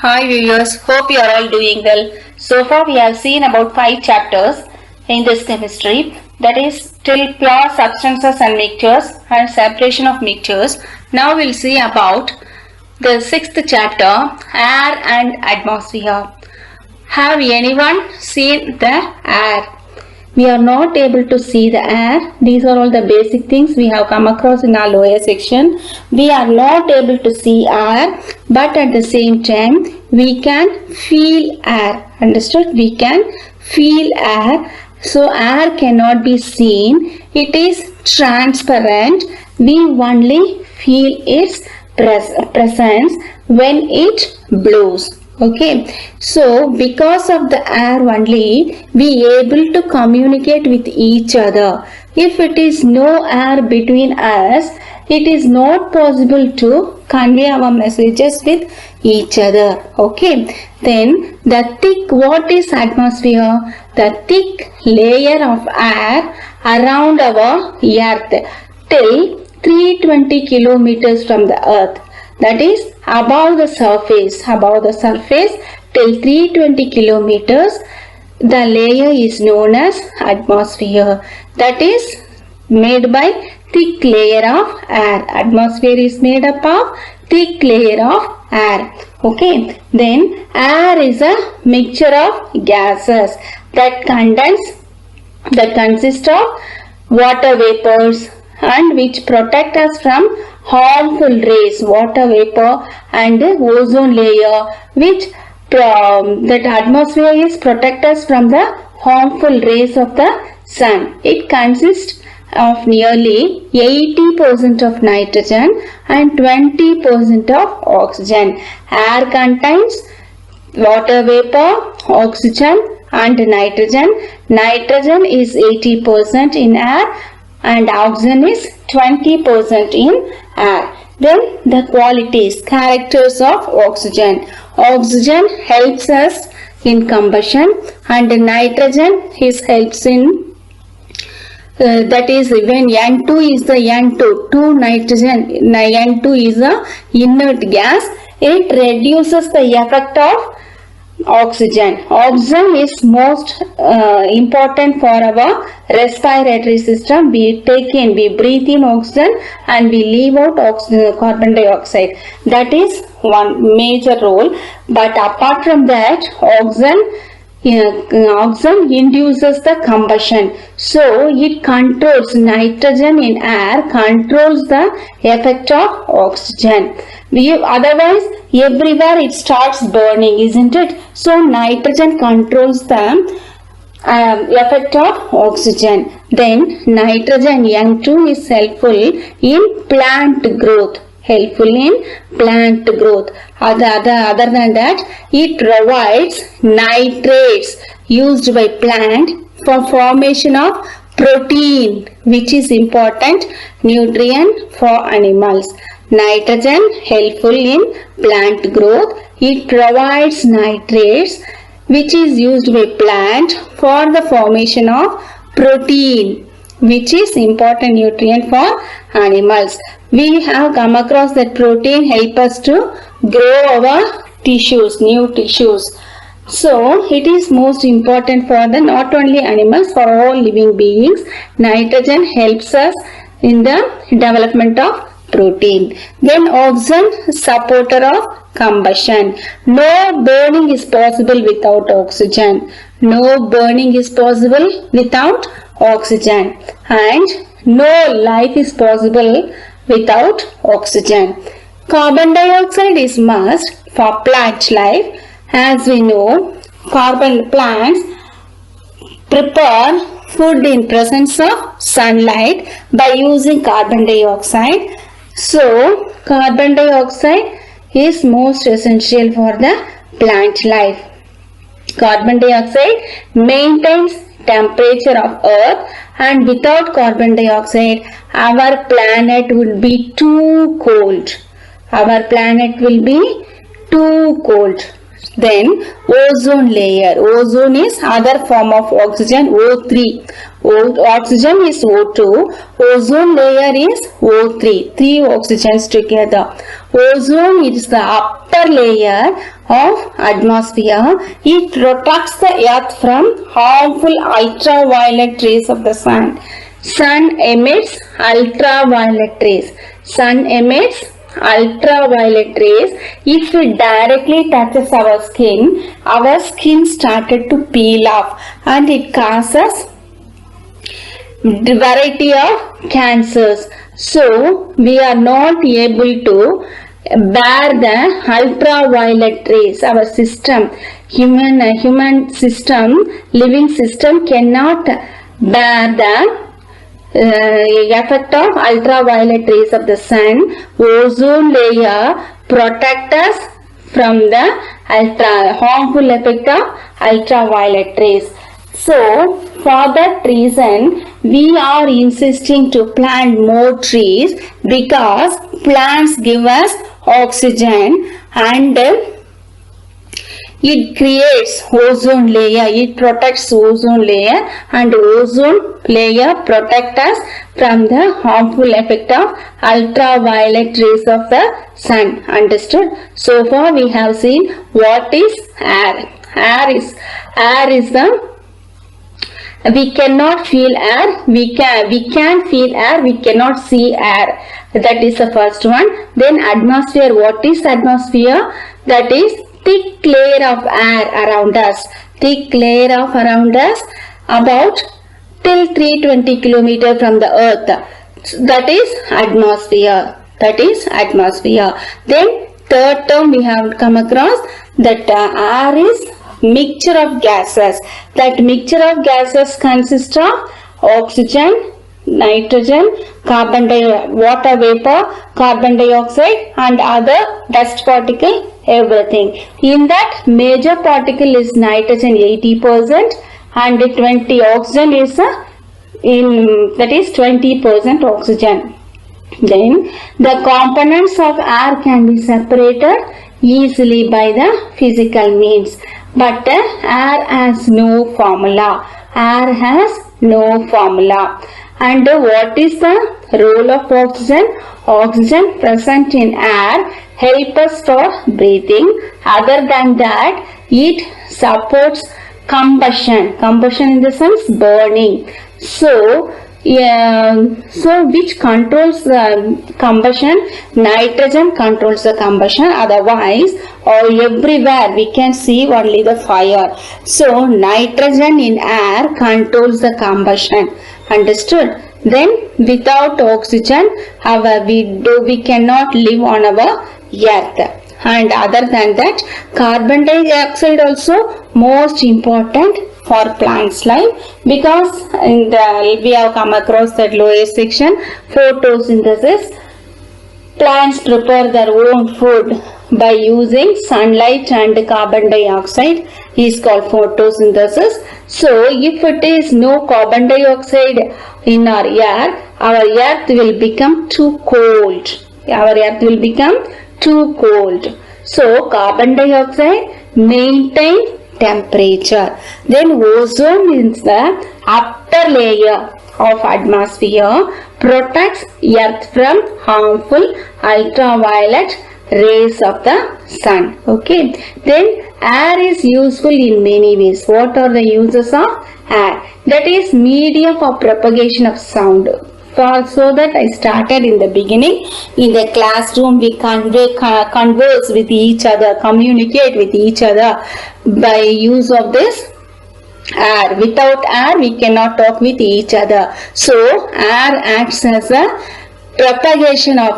Hi viewers, hope you are all doing well. So far we have seen about 5 chapters in this chemistry, that is till pure substances and mixtures and separation of mixtures. Now we'll see about the 6th chapter, air and atmosphere. Have anyone seen the air? We are not able to see the air. These are all the basic things we have come across in our lower section. We are not able to see air, but at the same time we can feel air. Understood? We can feel air. So air cannot be seen. It is transparent. We only feel its presence when it blows. Okay, so because of the air only we able to communicate with each other. If it is no air between us, it is not possible to convey our messages with each other. Okay, then the thick, what is atmosphere? The thick layer of air around our earth till 320 kilometers from the earth. That is above the surface till 320 kilometers. The layer is known as atmosphere. That is made by thick layer of air. Atmosphere is made up of thick layer of air. Okay. Then air is a mixture of gases that consist of water vapors and which protect us from harmful rays, water vapor and ozone layer, which that atmosphere is protect us from the harmful rays of the sun. It consists of nearly 80% of nitrogen and 20% of oxygen. Air contains water vapor, oxygen and nitrogen. Nitrogen is 80% in air and oxygen is 20% in air. Then the qualities, characters of oxygen. Oxygen helps us in combustion and nitrogen helps in that is when N2 is the N2, 2 nitrogen, N2 is a inert gas. It reduces the effect of oxygen. Oxygen is most important for our respiratory system. We breathe in oxygen and we leave out carbon dioxide. That is one major role. But apart from that, oxygen induces the combustion. So it controls, nitrogen in air controls the effect of oxygen. Otherwise everywhere it starts burning, isn't it? So nitrogen controls the effect of oxygen. Then nitrogen N2 is helpful in plant growth. Other than that, it provides nitrates used by plant for formation of protein, which is important nutrient for animals. Nitrogen helpful in plant growth. It provides nitrates which is used by plant for the formation of protein, which is important nutrient for animals. We have come across that protein help us to grow our tissues, new tissues. So it is most important for the not only animals, for all living beings. Nitrogen helps us in the development of protein. Then oxygen, supporter of combustion. No burning is possible without oxygen. No burning is possible without oxygen. And no life is possible without oxygen. Carbon dioxide is must for plant life. As we know, plants prepare food in presence of sunlight by using carbon dioxide. So carbon dioxide is most essential for the plant life. Carbon dioxide maintains temperature of earth, and without carbon dioxide our planet would be too cold. Our planet will be too cold. Then ozone layer. Ozone is other form of oxygen, O3. Oxygen is O2. Ozone layer is O3. 3 oxygens together. Ozone is the upper layer of atmosphere. It protects the earth from harmful ultraviolet rays of the sun. Sun emits ultraviolet rays. Sun emits ultraviolet rays. If it directly touches our skin started to peel off and it causes variety of cancers. So we are not able to bear the ultraviolet rays. Our system, human system, living system cannot bear the effect of ultraviolet rays of the sun. Ozone layer protect us from the harmful effect of ultraviolet rays. So, for that reason, we are insisting to plant more trees because plants give us oxygen and it creates ozone layer. It protects ozone layer and ozone layer protect us from the harmful effect of ultraviolet rays of the sun. Understood? So far we have seen what is air. Air is the we cannot feel air, we can feel air, we cannot see air. That is the first one. Then atmosphere. What is atmosphere? That is thick layer of air around us. Thick layer of around us about till 320 km from the earth. That is atmosphere. That is atmosphere. Then third term we have come across that air is mixture of gases. That mixture of gases consists of oxygen, nitrogen, water vapor, carbon dioxide and other dust particle, everything. In that major particle is nitrogen 80% and 20 oxygen is that is 20% oxygen. Then the components of air can be separated easily by the physical means. But air has no formula. Air has no formula. And what is the role of oxygen? Oxygen present in air help us for breathing. Other than that, it supports combustion. Combustion in the sense burning. So which controls the combustion? Nitrogen controls the combustion. Otherwise, everywhere we can see only the fire. So nitrogen in air controls the combustion. Understood? Then without oxygen, we cannot live on our earth. And other than that, carbon dioxide also most important for plants life, because we have come across that lower section, photosynthesis. Plants prepare their own food by using sunlight and carbon dioxide is called photosynthesis. So if it is no carbon dioxide in our earth will become too cold. Our earth will become too cold. So carbon dioxide maintain temperature. Then ozone is the upper layer of atmosphere, protects earth from harmful ultraviolet rays of the sun. Okay. Then air is useful in many ways. What are the uses of air? That is medium for propagation of sound. So that I started in the beginning. In the classroom we converse with each other, communicate with each other by use of this air. Without air we cannot talk with each other. So air acts as a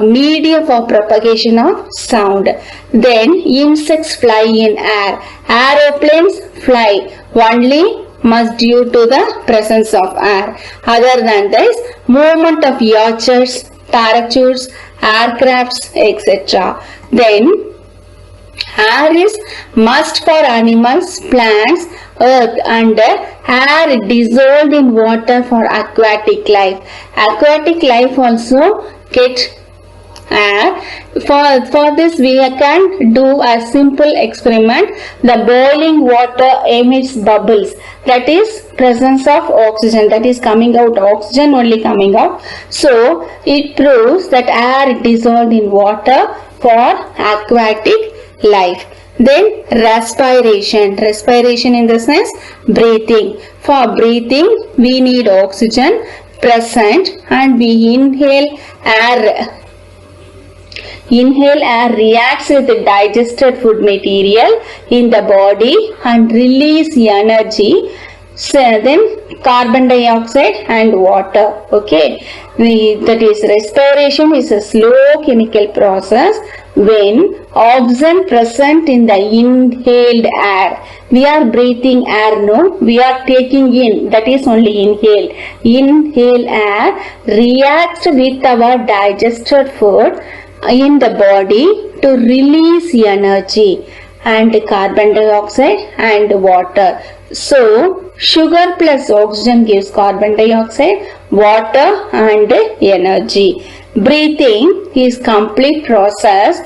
medium for propagation of sound. Then insects fly in air. Aeroplanes fly only must due to the presence of air. Other than this, movement of yachts, parachutes, aircrafts, etc. Then air is must for animals, plants, earth, and air dissolved in water for aquatic life. Aquatic life also get air. For this we can do a simple experiment. The boiling water emits bubbles. That is presence of oxygen. That is coming out. Oxygen only coming out. So it proves that air dissolved in water for aquatic life. Then respiration. Respiration in the sense breathing. For breathing, we need oxygen present and we inhale air. Inhale air reacts with the digested food material in the body and release energy. So then carbon dioxide and water. Okay, that is respiration is a slow chemical process when oxygen present in the inhaled air. We are breathing air, no? We are taking in, that is only inhale. Inhale air reacts with our digested food in the body to release energy and carbon dioxide and water. So, sugar plus oxygen gives carbon dioxide, water and energy. Breathing is complete process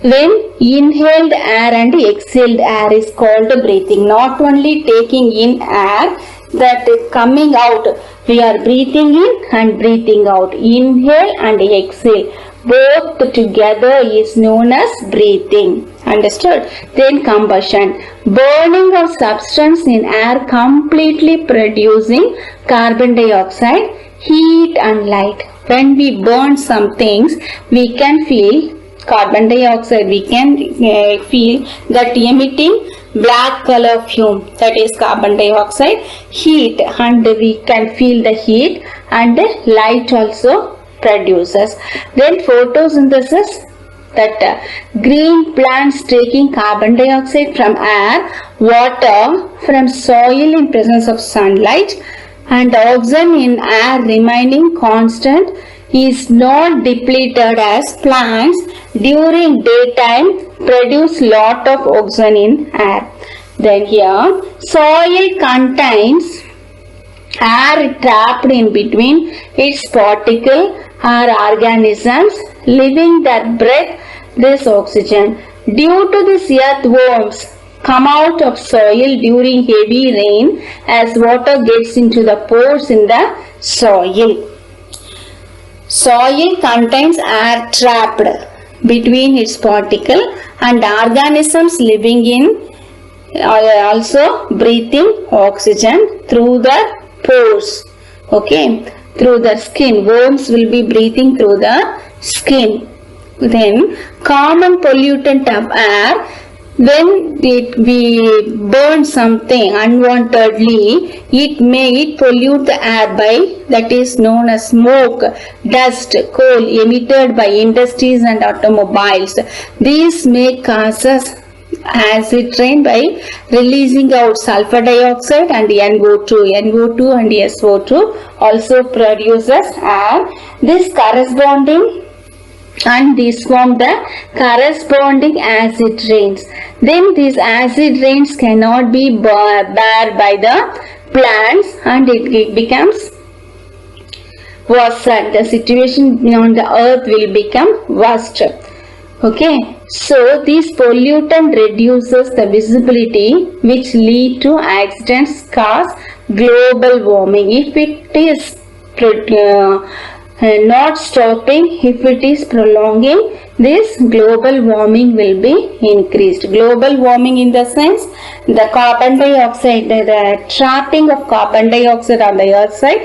when inhaled air and exhaled air is called breathing. Not only taking in air, that is coming out. We are breathing in and breathing out. Inhale and exhale. Both together is known as breathing. Understood? Then combustion. Burning of substance in air completely producing carbon dioxide, heat and light. When we burn some things, we can feel carbon dioxide. We can feel that emitting black color fume, that is carbon dioxide. Heat, and we can feel the heat, and light also produces. Then photosynthesis, that green plants taking carbon dioxide from air, water from soil in presence of sunlight, and oxygen in air remaining constant is not depleted as plants during daytime produce lot of oxygen in air. Then here soil contains air trapped in between its particle are organisms living that breathe this oxygen. Due to this, earthworms come out of soil during heavy rain as water gets into the pores in the soil. Soil contains air trapped between its particle and organisms living in also breathing oxygen through the pores. Okay, through the skin. Worms will be breathing through the skin. Then common pollutant of air, when we burn something unwantedly, it pollute the air by, that is known as smoke, dust, coal emitted by industries and automobiles. These may causes acid rain by releasing out sulfur dioxide and NO2. NO2 and SO2 also produces air. This corresponding and these form the corresponding acid rains. Then these acid rains cannot be borne by the plants and it becomes worse. The situation on the earth will become worse. Okay, so this pollutant reduces the visibility which lead to accidents, cause global warming. If it is not stopping, if it is prolonging, this global warming will be increased. Global warming in the sense the carbon dioxide, the trapping of carbon dioxide on the earth side,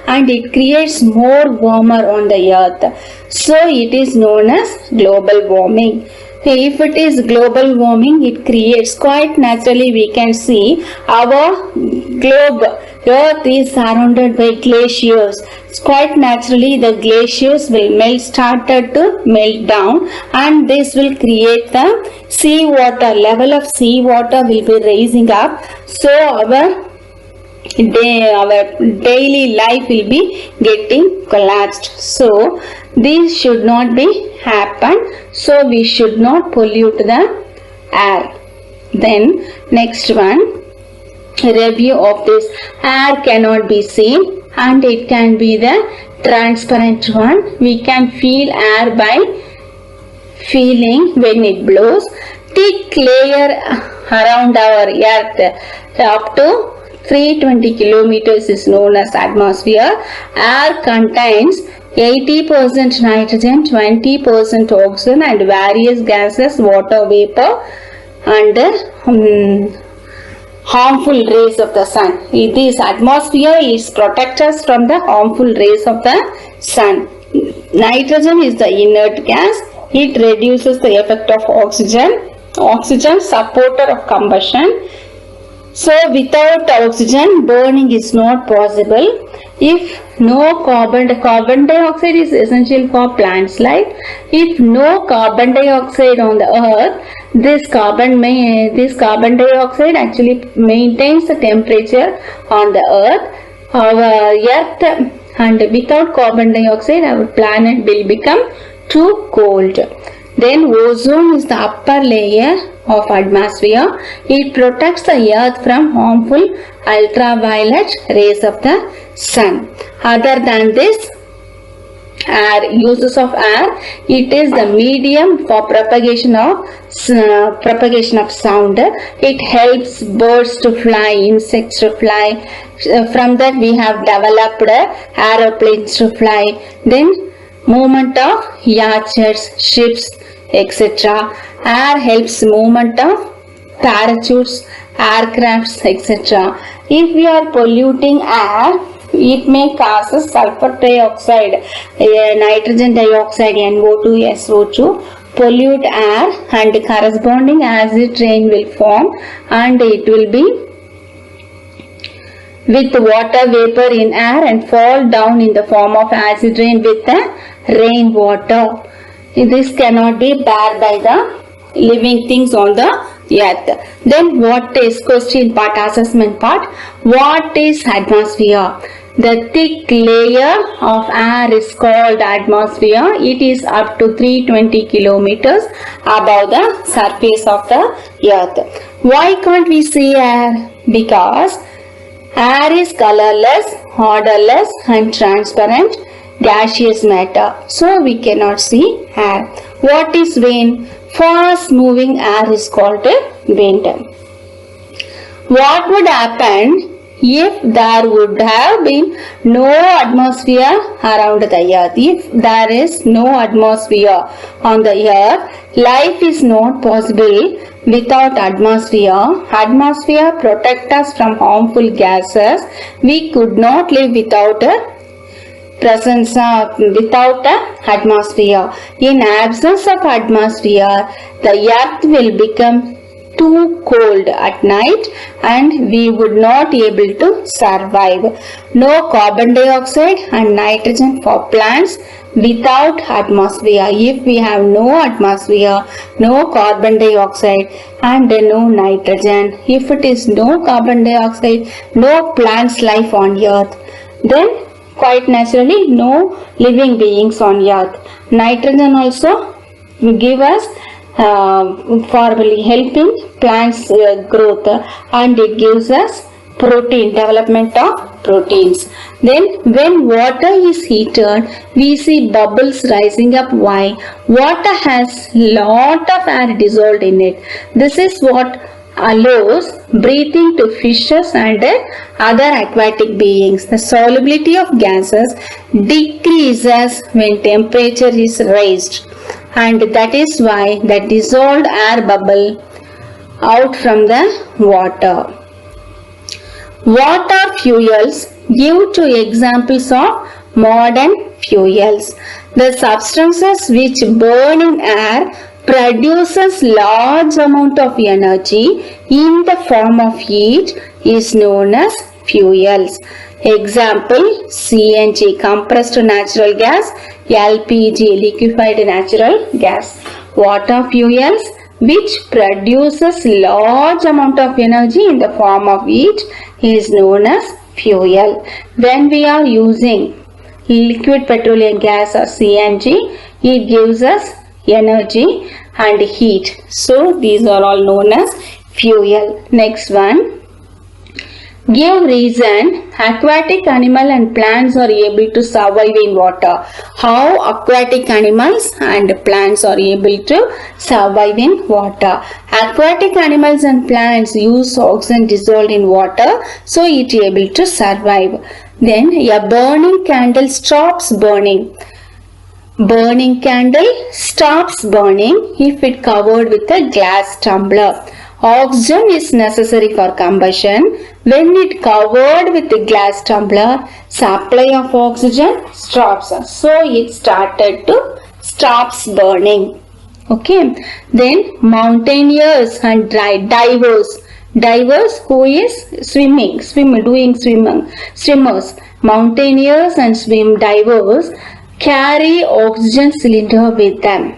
and it creates more warmer on the earth. So it is known as global warming. If it is global warming, it creates, quite naturally we can see our globe, earth is surrounded by glaciers. Quite naturally the glaciers will started to melt down, and this will create the sea water, level of sea water will be raising up. So our daily life will be getting collapsed. So this should not be happen. So we should not pollute the air. Then next one, review of this. Air cannot be seen and it can be the transparent one. We can feel air by feeling when it blows. Thick layer around our earth up to 320 kilometers is known as atmosphere. Air contains 80% nitrogen, 20% oxygen and various gases, water vapor and harmful rays of the sun. This atmosphere is protect us from the harmful rays of the sun. Nitrogen is the inert gas. It reduces the effect of oxygen. Oxygen supporter of combustion. So without oxygen, burning is not possible. If no carbon dioxide is essential for plants' life. If no carbon dioxide on the earth, this carbon dioxide actually maintains the temperature on the earth. Our earth, and without carbon dioxide, our planet will become too cold. Then ozone is the upper layer of atmosphere. It protects the earth from harmful ultraviolet rays of the sun. Other than this, air, uses of air, it is the medium for propagation of sound. It helps birds to fly, insects to fly. From that we have developed aeroplanes to fly. Then movement of yachts, ships, etc. Air helps movement of parachutes, aircrafts, etc. If we are polluting air, it may cause sulfur dioxide, nitrogen dioxide, NO2, SO2, pollute air, and corresponding acid rain will form, and it will be with water vapor in air and fall down in the form of acid rain with the rainwater. This cannot be bared by the living things on the earth. Then what is question part, assessment part? What is atmosphere? The thick layer of air is called atmosphere. It is up to 320 kilometers above the surface of the earth. Why can't we see air? Because air is colorless, odorless and transparent gaseous matter. So we cannot see air. What is wind? Fast moving air is called wind. What would happen if there would have been no atmosphere around the earth? If there is no atmosphere on the earth, life is not possible without atmosphere. Atmosphere protects us from harmful gases. We could not live without presence of without atmosphere. In absence of atmosphere, the earth will become too cold at night and we would not be able to survive. No carbon dioxide and nitrogen for plants without atmosphere. If we have no atmosphere, no carbon dioxide and no nitrogen, if it is no carbon dioxide, no plants life on earth, then quite naturally no living beings on earth. Nitrogen also give us for helping plants growth, and it gives us protein, development of proteins. Then when water is heated, we see bubbles rising up. Why? Water has lot of air dissolved in it. This is what allows breathing to fishes and other aquatic beings. The solubility of gases decreases when temperature is raised, and that is why the dissolved air bubble out from the water. What are fuels? Give two examples of modern fuels. The substances which burn in air produces large amount of energy in the form of heat is known as fuels. Example, CNG, compressed natural gas, LPG, liquefied natural gas. Water fuels which produces large amount of energy in the form of heat is known as fuel. When we are using liquid petroleum gas or CNG, it gives us energy and heat. So these are all known as fuel. Next one. Give reason aquatic animal and plants are able to survive in water. How aquatic animals and plants are able to survive in water? Aquatic animals and plants use oxygen dissolved in water, so it is able to survive. Then a burning candle stops burning. Burning candle stops burning if it covered with a glass tumbler. Oxygen is necessary for combustion. When it covered with a glass tumbler, supply of oxygen stops. So it started to stops burning. Okay. Then mountaineers and divers. Divers who is swimmers. Mountaineers and divers carry oxygen cylinder with them.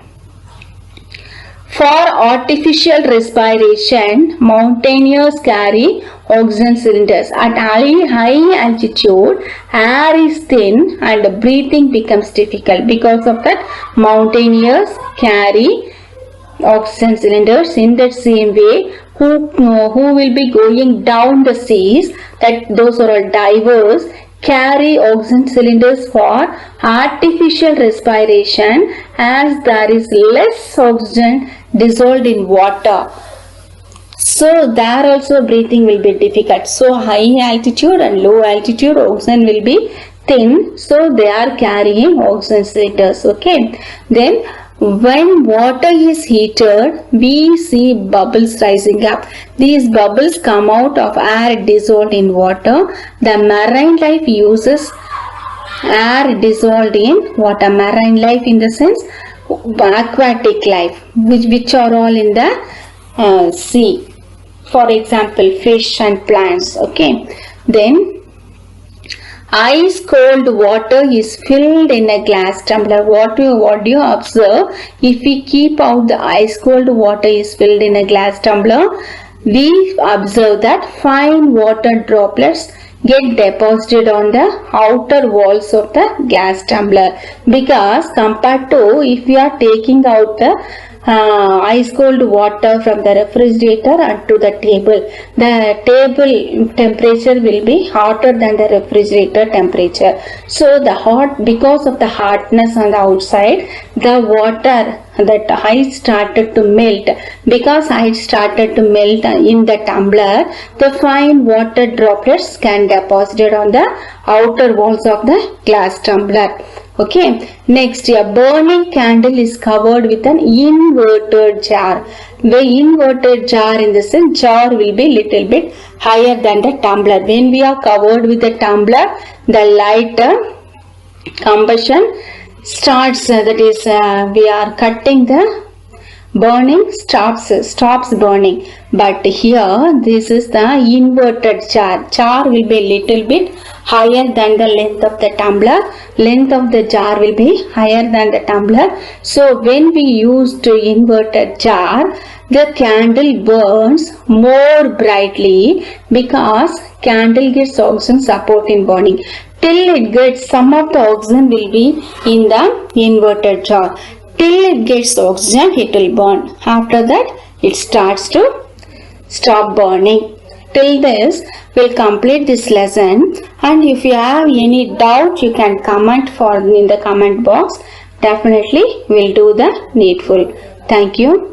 For artificial respiration, mountaineers carry oxygen cylinders. At high altitude, air is thin and breathing becomes difficult. Because of that, mountaineers carry oxygen cylinders. In that same way, who will be going down the seas, that those are all divers, carry oxygen cylinders for artificial respiration, as there is less oxygen dissolved in water. So there also breathing will be difficult. So high altitude and low altitude oxygen will be thin. So they are carrying oxygen cylinders. Okay. Then when water is heated, we see bubbles rising up. These bubbles come out of air dissolved in water. The marine life uses air dissolved in water. Marine life in the sense aquatic life, which are all in the sea. For example, fish and plants. Okay. Then ice cold water is filled in a glass tumbler. What do you observe? If we keep out the ice cold water is filled in a glass tumbler, we observe that fine water droplets get deposited on the outer walls of the glass tumbler. Because compared to if we are taking out the ice cold water from the refrigerator and to the table temperature will be hotter than the refrigerator temperature. So the because of the hotness on the outside, the water, that ice started to melt. Because ice started to melt in the tumbler, the fine water droplets can deposited on the outer walls of the glass tumbler. Okay. Next, a burning candle is covered with an inverted jar. The inverted jar, in the sense, jar will be little bit higher than the tumbler. When we are covered with the tumbler, the light combustion starts. That is, we are cutting the burning, stops burning. But here, this is the inverted jar. Jar will be little bit higher than the length of the tumbler. Length of the jar will be higher than the tumbler. So when we use the inverted jar, the candle burns more brightly, because candle gets oxygen support in burning. Till it gets, some of the oxygen will be in the inverted jar. Till it gets oxygen, it will burn. After that, it starts to stop burning. Till this, we'll complete this lesson, and if you have any doubt, you can comment in the comment box. Definitely, we'll do the needful. Thank you.